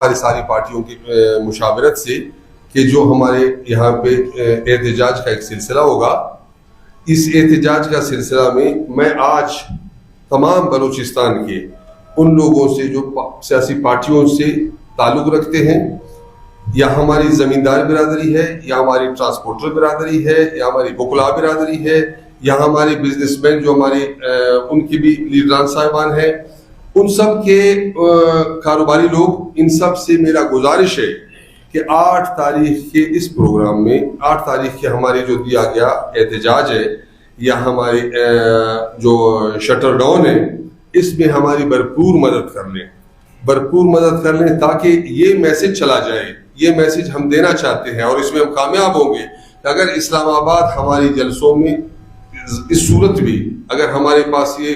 ہماری ساری پارٹیوں کی مشاورت سے کہ جو ہمارے یہاں پہ احتجاج کا ایک سلسلہ ہوگا، اس احتجاج کا سلسلہ میں آج تمام بلوچستان کے ان لوگوں سے جو سیاسی پارٹیوں سے تعلق رکھتے ہیں، یا ہماری زمیندار برادری ہے، یا ہماری ٹرانسپورٹر برادری ہے، یا ہماری وکلاء برادری ہے، یا ہمارے بزنس مین جو ہمارے ان کی بھی لیڈران صاحبان ہیں، ان سب کے کاروباری لوگ، ان سب سے میرا گزارش ہے کہ 8 تاریخ کے اس پروگرام میں، 8 تاریخ کے ہمارے جو دیا گیا احتجاج ہے یا ہمارے جو شٹر ڈاؤن ہے، اس میں ہماری بھرپور مدد کر لیں تاکہ یہ میسج چلا جائے. یہ میسج ہم دینا چاہتے ہیں اور اس میں ہم کامیاب ہوں گے کہ اگر اسلام آباد ہماری جلسوں میں اس صورت بھی اگر ہمارے پاس یہ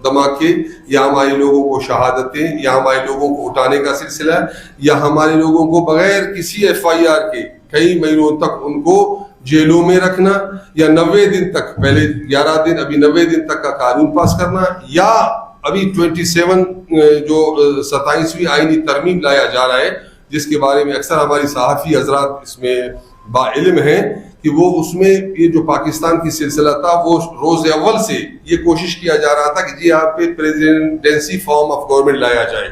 دھماکے یا ہمارے لوگوں کو شہادتیں یا ہمارے لوگوں کو اٹھانے کا سلسلہ یا ہمارے لوگوں کو بغیر کسی FIR کے کئی مہینوں تک ان کو جیلوں میں رکھنا، یا 90 دن تک، پہلے 11 دن ابھی 90 دن تک کا قانون پاس کرنا، یا ابھی 27 جو 27ویں آئینی ترمیم لایا جا رہا ہے، جس کے بارے میں اکثر ہماری صحافی حضرات اس میں باعلم ہیں کہ وہ اس میں یہ جو پاکستان کی سلسلہ تھا وہ روز اول سے یہ کوشش کیا جا رہا تھا کہ جی آپ پہ پریزیڈنسی فارم آف گورنمنٹ لایا جائے،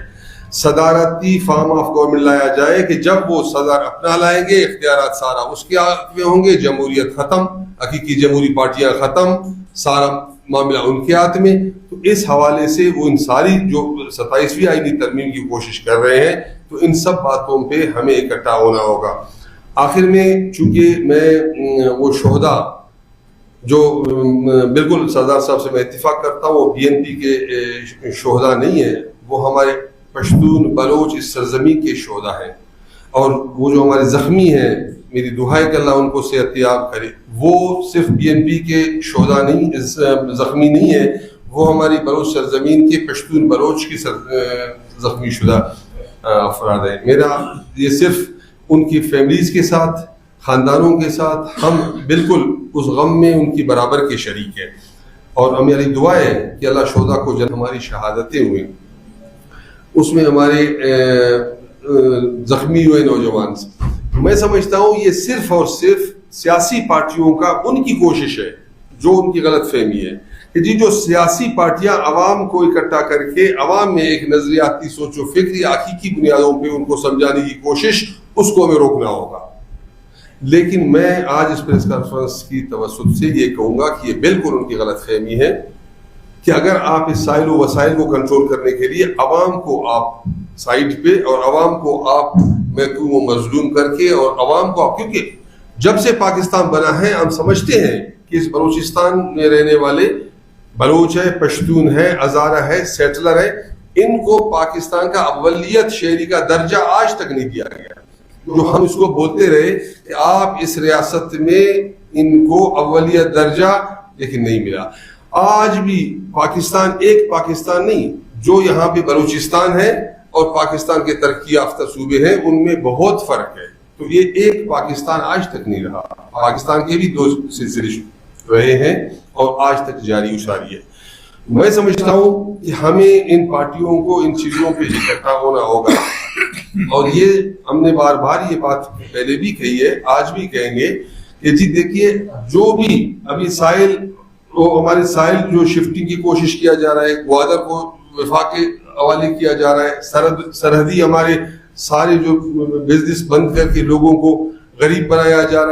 صدارتی فارم آف گورنمنٹ لایا جائے کہ جب وہ صدر اپنا لائیں گے اختیارات سارا اس کے ہاتھ میں ہوں گے، جمہوریت ختم، حقیقی جمہوری پارٹیاں ختم، سارا معاملہ ان کے ہاتھ میں. تو اس حوالے سے وہ ان ساری جو 27ویں آئینی ترمیم کی کوشش کر رہے ہیں، تو ان سب باتوں پہ ہمیں اکٹھا ہونا ہوگا. آخر میں چونکہ میں وہ شہداء جو بالکل سردار صاحب سے میں اتفاق کرتا ہوں، وہ BNP کے شہداء نہیں ہیں، وہ ہمارے پشتون بلوچ اس سرزمین کے شہداء ہیں، اور وہ جو ہمارے زخمی ہیں، میری دعا ہے کہ اللہ ان کو صحت یاب کرے. وہ صرف BNP کے شہداء نہیں، زخمی نہیں ہیں، وہ ہماری بلوچ سرزمین کے پشتون بلوچ کی زخمی شدہ افراد ہیں. میرا یہ صرف ان کی فیملیز کے ساتھ، خاندانوں کے ساتھ ہم بالکل اس غم میں ان کی برابر کے شریک ہیں، اور ہماری دعا ہے کہ اللہ شہداء کو جب ہماری شہادتیں ہوئیں اس میں ہمارے زخمی ہوئے نوجوان، میں سمجھتا ہوں یہ صرف اور صرف سیاسی پارٹیوں کا ان کی کوشش ہے، جو ان کی غلط فہمی ہے کہ جی جو سیاسی پارٹیاں عوام کو اکٹھا کر کے عوام میں ایک نظریاتی سوچ و فکر یا حقیقی بنیادوں پہ ان کو سمجھانے کی کوشش، اس کو ہمیں روکنا ہوگا. لیکن میں آج اس پریس کانفرنس کی توسط سے یہ کہوں گا کہ یہ بالکل ان کی غلط فہمی ہے کہ اگر آپ اس سائل و وسائل کو کنٹرول کرنے کے لیے عوام کو آپ سائٹ پہ اور عوام کو آپ محکوم و مظلوم کر کے اور عوام کو آپ، کیونکہ جب سے پاکستان بنا ہے ہم سمجھتے ہیں کہ اس بلوچستان میں رہنے والے بلوچ ہے، پشتون ہے، ہزارہ ہے، سیٹلر ہے، ان کو پاکستان کا اولیت شہری کا درجہ آج تک نہیں دیا گیا. جو ہم اس کو بولتے رہے کہ آپ اس ریاست میں ان کو اولیت درجہ، لیکن نہیں ملا. آج بھی پاکستان ایک پاکستان نہیں، جو یہاں پہ بلوچستان ہے اور پاکستان کے ترقی یافتہ صوبے ہیں ان میں بہت فرق ہے. تو یہ ایک پاکستان آج تک نہیں رہا. پاکستان کے بھی 2 سلسلے رہے ہیں اور آج تک جاری اشاری ہے. میں سمجھتا ہوں کہ ہمیں ان پارٹیوں کو ان چیزوں پہ اکٹھا ہونا ہوگا، اور یہ ہم نے بار بار یہ بات پہلے بھی کہی ہے، آج بھی کہیں گے کہ جی دیکھیے جو بھی ابھی ساحل، ہمارے ساحل جو شفٹنگ کی کوشش کیا جا رہا ہے، گوادر کو وفاق کے حوالے کیا جا رہا ہے، سرحدی ہمارے سارے جو بزنس بند کر کے لوگوں کو غریب بنایا جا رہا ہے.